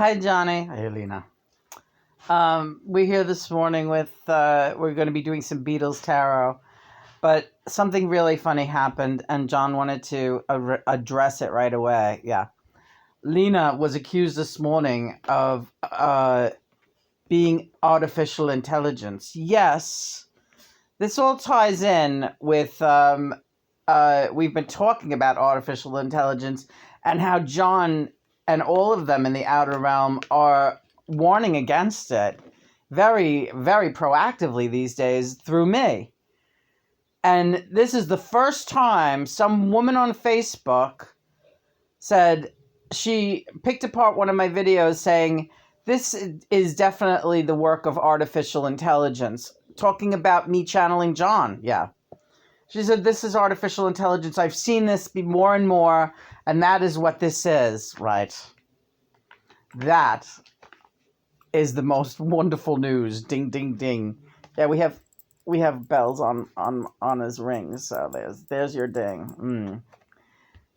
Hi, Johnny. Hi, Lena. We're here this morning with, we're going to be doing some Beatles tarot, but something really funny happened, and John wanted to address it right away. Yeah. Lena was accused this morning of being artificial intelligence. Yes, this all ties in with, we've been talking about artificial intelligence and how John and all of them in the outer realm are warning against it very, very proactively these days through me. And this is the first time some woman on Facebook said, she picked apart one of my videos saying, this is definitely the work of artificial intelligence, talking about me channeling John. Yeah. She said, this is artificial intelligence. I've seen this be more and more, and that is what this is. Right. That is the most wonderful news. Ding, ding, ding. Yeah, we have bells on his rings, so there's your ding.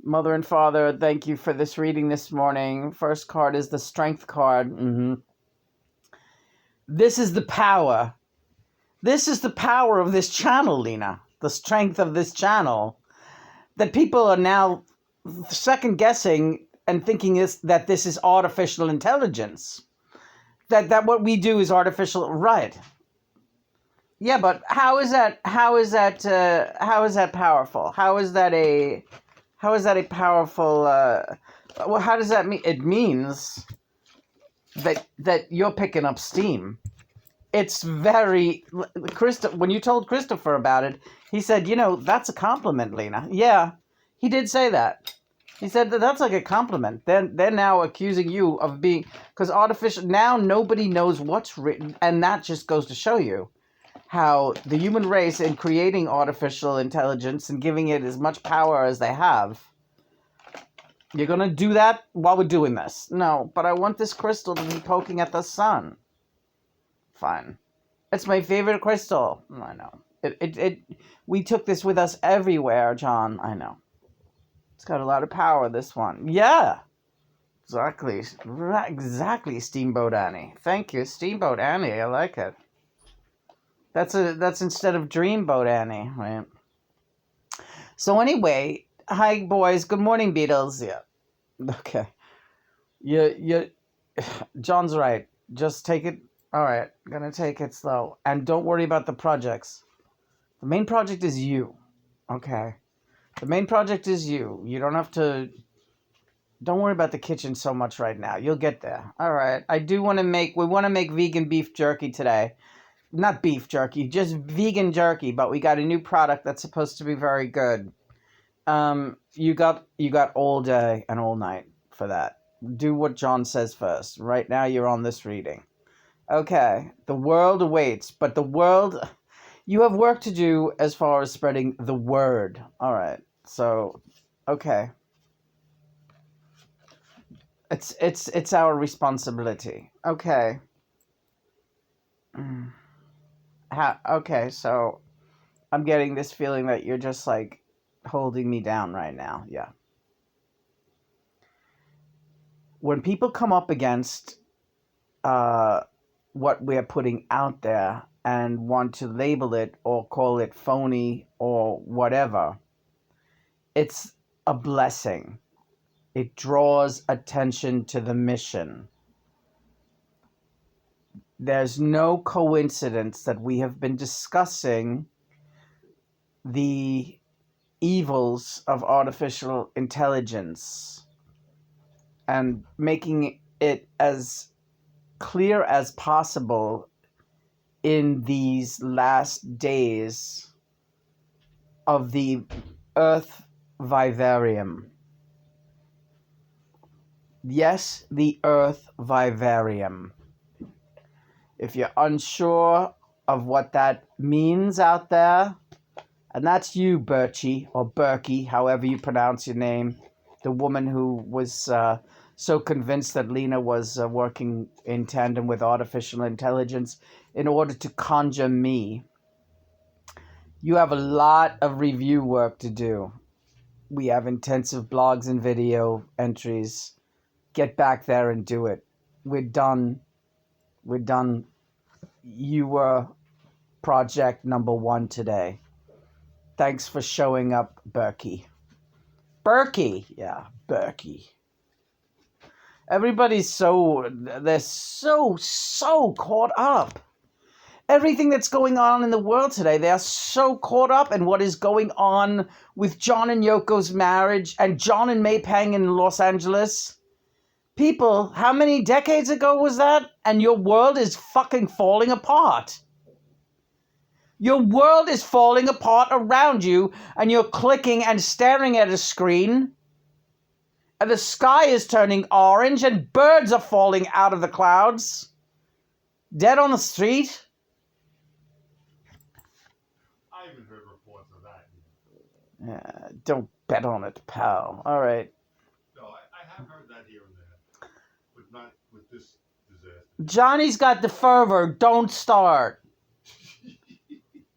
Mother and Father, thank you for this reading this morning. First card is the Strength card. This is the power. This is the power of this channel, Lena. The strength of this channel. That people are now second guessing and thinking that this is artificial intelligence. That what we do is artificial, right? Yeah, but how is that powerful? How is that a powerful? Well, how does that mean? It means that you're picking up steam. It's very when you told Christopher about it, he said, that's a compliment, Lena. Yeah, he did say that. He said that's like a compliment. They're now accusing you of being, because artificial, now nobody knows what's written, and that just goes to show you how the human race, in creating artificial intelligence and giving it as much power as they have, you're going to do that while we're doing this. No, but I want this crystal to be poking at the sun. Fine. It's my favorite crystal. I know. We took this with us everywhere, John. I know. It's got a lot of power, this one. Yeah. Exactly. Exactly, Steamboat Annie. Thank you, Steamboat Annie. I like it. That's instead of Dreamboat Annie, right? So anyway, hi boys. Good morning, Beatles. Yeah. Okay. You John's right. Just take it. All right. Gonna take it slow. And don't worry about the projects. The main project is you. Okay. The main project is you. You don't have to... Don't worry about the kitchen so much right now. You'll get there. All right. We want to make vegan beef jerky today. Not beef jerky, just vegan jerky, but we got a new product that's supposed to be very good. You got all day and all night for that. Do what John says first. Right now you're on this reading. Okay. The world awaits, but you have work to do as far as spreading the word. All right. So, okay. It's our responsibility. Okay. Okay, so I'm getting this feeling that you're just like holding me down right now. Yeah. When people come up against what we're putting out there and want to label it or call it phony or whatever, it's a blessing. It draws attention to the mission. There's no coincidence that we have been discussing the evils of artificial intelligence and making it as clear as possible in these last days of the Earth vivarium. Yes, the Earth vivarium. If you're unsure of what that means out there, and that's you, Birchie, or Berkey, however you pronounce your name, the woman who was so convinced that Lena was working in tandem with artificial intelligence in order to conjure me. You have a lot of review work to do. We have intensive blogs and video entries. Get back there and do it. we're done. We're done. You were project number 1 today. Thanks for showing up, Berkey. Berkey! Yeah, Berkey. They're so caught up. Everything that's going on in the world today, they are so caught up in what is going on with John and Yoko's marriage and John and May Pang in Los Angeles. People, how many decades ago was that? And your world is fucking falling apart. Your world is falling apart around you, and you're clicking and staring at a screen, and the sky is turning orange, and birds are falling out of the clouds. Dead on the street. I even heard reports of that. Yeah, don't bet on it, pal. All right. No, I have heard that here and there, but not with this disaster. Johnny's got the fervor. Don't start.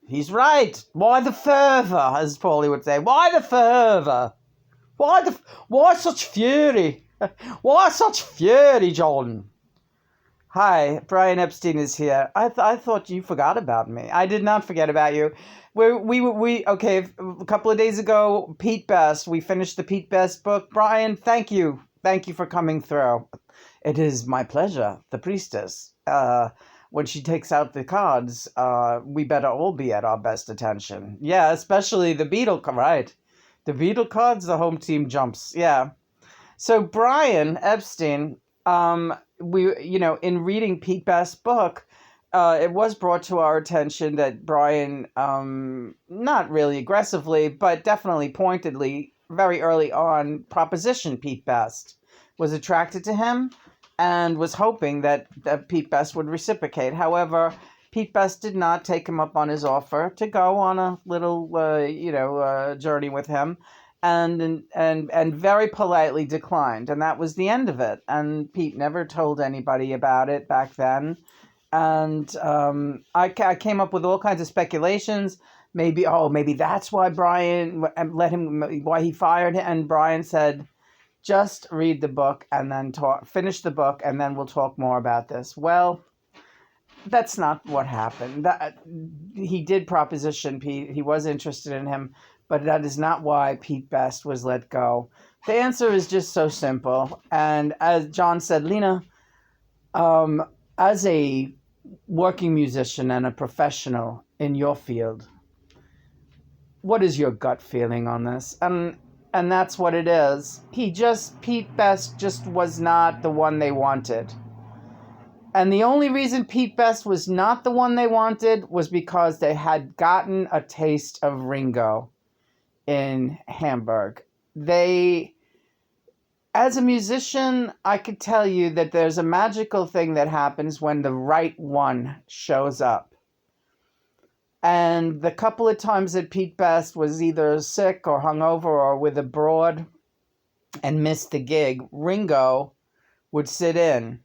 He's right. Why the fervor, as Paulie would say? Why the fervor? Why such fury? Why such fury, John? Hi, Brian Epstein is here. I thought you forgot about me. I did not forget about you. Okay, a couple of days ago, Pete Best. We finished the Pete Best book. Brian, thank you. Thank you for coming through. It is my pleasure. The priestess. When she takes out the cards, we better all be at our best attention. Yeah, especially the Beetle, right? The Beetle cards, the home team jumps. Yeah. So Brian Epstein, in reading Pete Best's book, it was brought to our attention that Brian, not really aggressively, but definitely pointedly, very early on, propositioned Pete Best, was attracted to him, and was hoping that Pete Best would reciprocate. However, Pete Best did not take him up on his offer to go on a little, journey with him, and very politely declined. And that was the end of it. And Pete never told anybody about it back then. And I came up with all kinds of speculations. Maybe that's why why he fired him. And Brian said, just read the book and then finish the book, and then we'll talk more about this. Well, that's not what happened. He did proposition Pete. He was interested in him, but that is not why Pete Best was let go. The answer is just so simple. And as John said, Lena, as a working musician and a professional in your field, what is your gut feeling on this? And that's what it is. Pete Best just was not the one they wanted. And the only reason Pete Best was not the one they wanted was because they had gotten a taste of Ringo in Hamburg. As a musician, I could tell you that there's a magical thing that happens when the right one shows up. And the couple of times that Pete Best was either sick or hungover or with abroad and missed the gig, Ringo would sit in.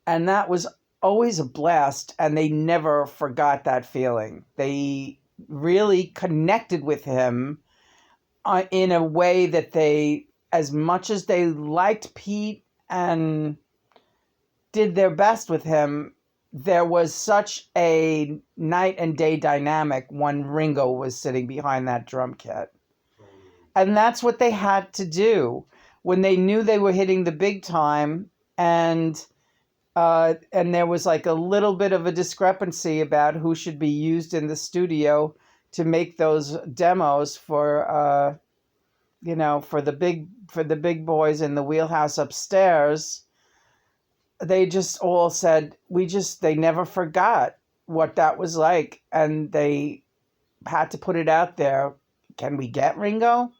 And that was always a blast, and they never forgot that feeling. They really connected with him in a way that as much as they liked Pete and did their best with him, there was such a night and day dynamic when Ringo was sitting behind that drum kit. And that's what they had to do when they knew they were hitting the big time, and there was like a little bit of a discrepancy about who should be used in the studio to make those demos for the big boys in the wheelhouse upstairs. They just all said, they never forgot what that was like, and they had to put it out there. Can we get Ringo?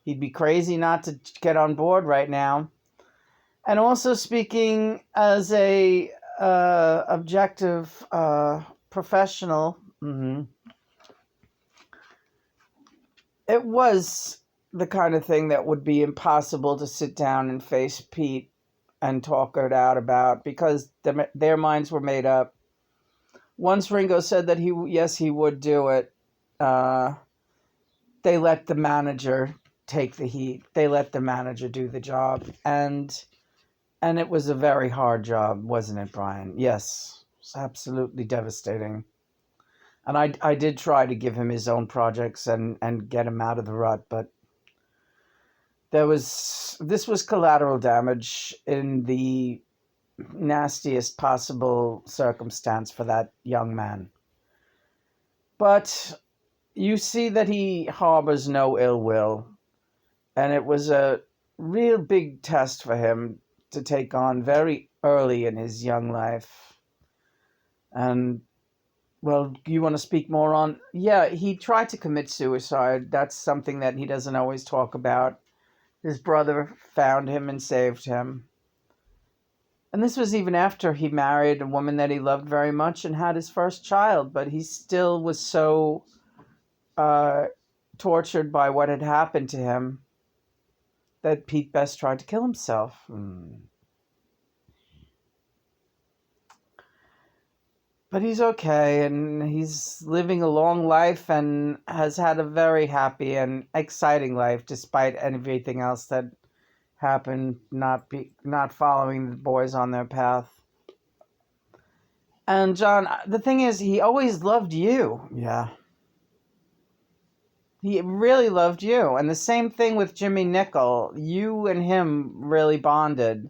He'd be crazy not to get on board right now. And also speaking as a objective professional, it was the kind of thing that would be impossible to sit down and face Pete and talk it out about, because their minds were made up. Once Ringo said that he would do it, they let the manager take the heat. They let the manager do the job. And And it was a very hard job, wasn't it, Brian? Yes, it's absolutely devastating. And I did try to give him his own projects and get him out of the rut, but this was collateral damage in the nastiest possible circumstance for that young man. But you see that he harbors no ill will, and it was a real big test for him to take on very early in his young life. And well, you want to speak more on? Yeah, he tried to commit suicide. That's something that he doesn't always talk about. His brother found him and saved him. And this was even after he married a woman that he loved very much and had his first child, but he still was so uh, tortured by what had happened to him that Pete Best tried to kill himself. But he's okay, and he's living a long life and has had a very happy and exciting life despite everything else that happened, not following the boys on their path. And John, the thing is, he always loved you. Yeah. He really loved you. And the same thing with Jimmy Nickel. You and him really bonded.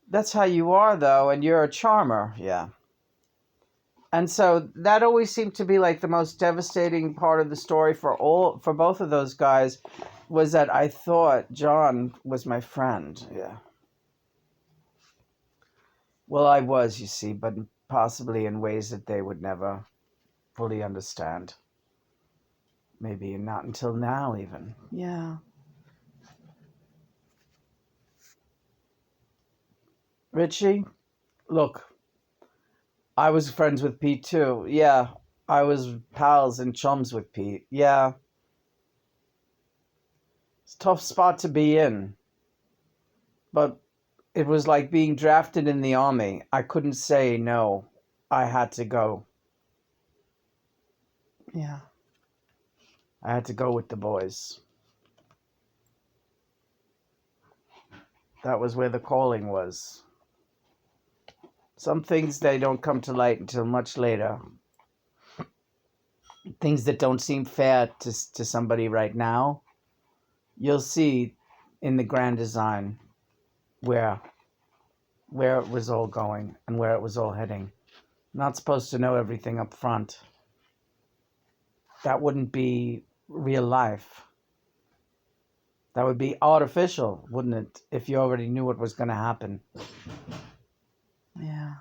That's how you are, though, and you're a charmer. Yeah. And so that always seemed to be like the most devastating part of the story for both of those guys, was that I thought John was my friend. Yeah. Well, I was, you see, but possibly in ways that they would never fully understand. Maybe not until now, even. Yeah. Richie, look, I was friends with Pete too. Yeah. I was pals and chums with Pete. Yeah. It's a tough spot to be in. But it was like being drafted in the army. I couldn't say no. I had to go. Yeah. I had to go with the boys. That was where the calling was. Some things, they don't come to light until much later. Things that don't seem fair to somebody right now, you'll see in the grand design where it was all going and where it was all heading. Not supposed to know everything up front. That wouldn't be real life. That would be artificial, wouldn't it, if you already knew what was going to happen? Yeah.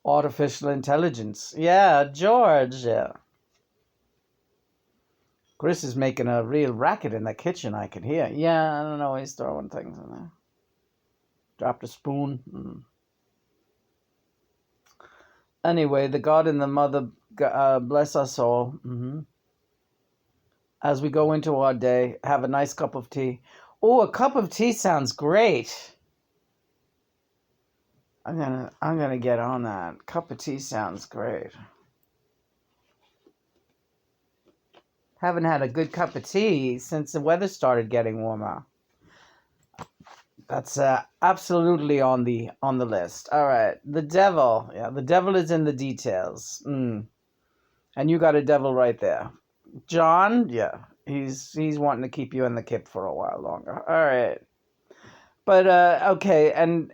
Artificial intelligence. Yeah, George. Yeah. Chris is making a real racket in the kitchen, I can hear. Yeah, I don't know, he's throwing things in there. Dropped a spoon. Anyway, the God and the Mother bless us all. As we go into our day, have a nice cup of tea. Oh, a cup of tea sounds great. I'm gonna get on that. Cup of tea sounds great. Haven't had a good cup of tea since the weather started getting warmer. That's absolutely on the list. All right, the devil. Yeah, the devil is in the details. And you got a devil right there, John. Yeah, he's wanting to keep you in the kip for a while longer. All right, but okay, and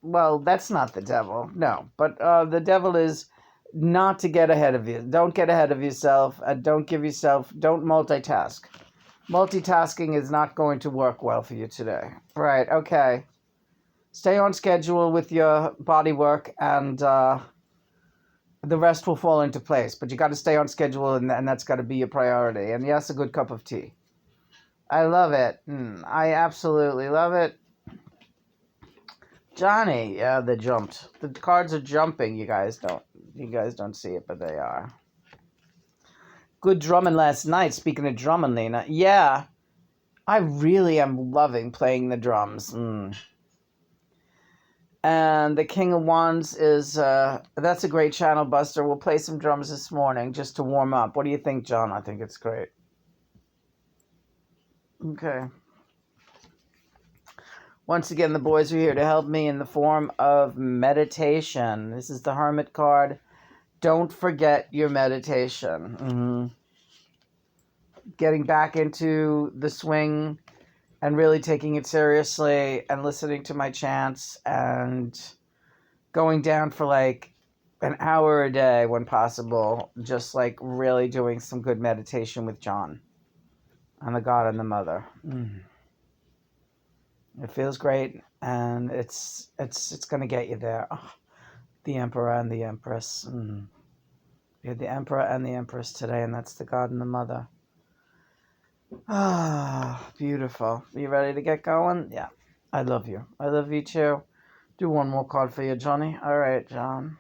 well, that's not the devil. No, but the devil is not to get ahead of you. Don't get ahead of yourself. Don't multitask. Multitasking is not going to work well for you today. Right, okay. Stay on schedule with your body work, and the rest will fall into place. But you got to stay on schedule, and that's got to be your priority. And yes, a good cup of tea. I love it. I absolutely love it. Johnny, yeah, they jumped. The cards are jumping. You guys don't see it, but they are. Good drumming last night. Speaking of drumming, Lena. Yeah, I really am loving playing the drums. And the King of Wands is, that's a great channel buster. We'll play some drums this morning just to warm up. What do you think, John? I think it's great. Okay. Once again, the boys are here to help me in the form of meditation. This is the Hermit card. Don't forget your meditation. Getting back into the swing and really taking it seriously and listening to my chants and going down for like an hour a day when possible. Just like really doing some good meditation with John and the God and the Mother. It feels great, and it's going to get you there. Oh, the Emperor and the Empress. We had the Emperor and the Empress today, and that's the God and the Mother. Ah, beautiful. You ready to get going? Yeah. I love you. I love you too. Do one more card for you, Johnny. All right, John.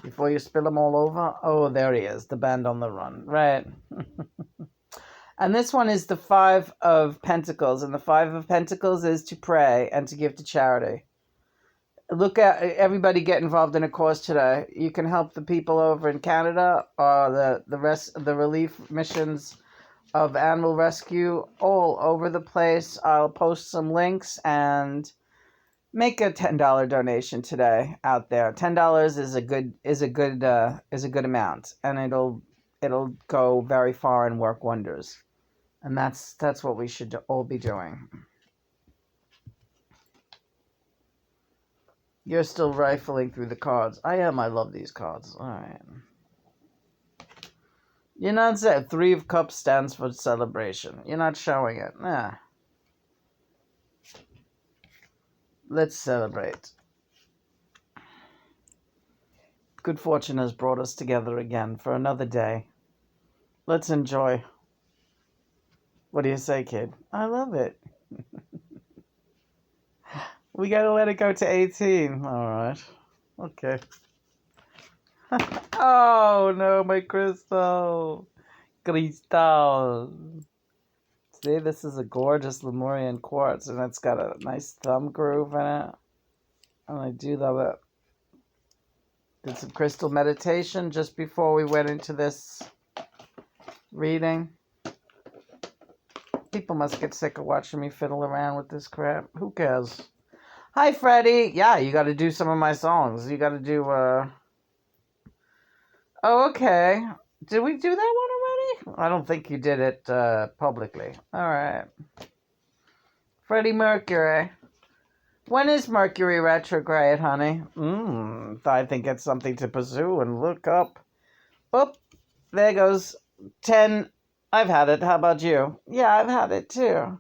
Before you spill them all over. Oh, there he is. The band on the run. Right. And this one is the Five of Pentacles. And the Five of Pentacles is to pray and to give to charity. Look at everybody get involved in a cause today. You can help the people over in Canada, or the relief missions of animal rescue all over the place. I'll post some links and make a $10 donation today out there. $10 is a good amount, and it'll go very far and work wonders. And that's what we should all be doing. You're still rifling through the cards. I am. I love these cards. All right. You're not saying Three of Cups stands for celebration. You're not showing it. Nah. Let's celebrate. Good fortune has brought us together again for another day. Let's enjoy. What do you say, kid? I love it. We gotta let it go to 18. Alright. Okay. Oh no, my crystal. Crystal. See, this is a gorgeous Lemurian quartz, and it's got a nice thumb groove in it. And I do love it. Did some crystal meditation just before we went into this reading. People must get sick of watching me fiddle around with this crap. Who cares? Hi, Freddie. Yeah, you got to do some of my songs. You got to do, Oh, okay. Did we do that one already? I don't think you did it publicly. All right. Freddie Mercury. When is Mercury retrograde, honey? I think it's something to pursue and look up. Oh, there goes 10. I've had it. How about you? Yeah, I've had it too.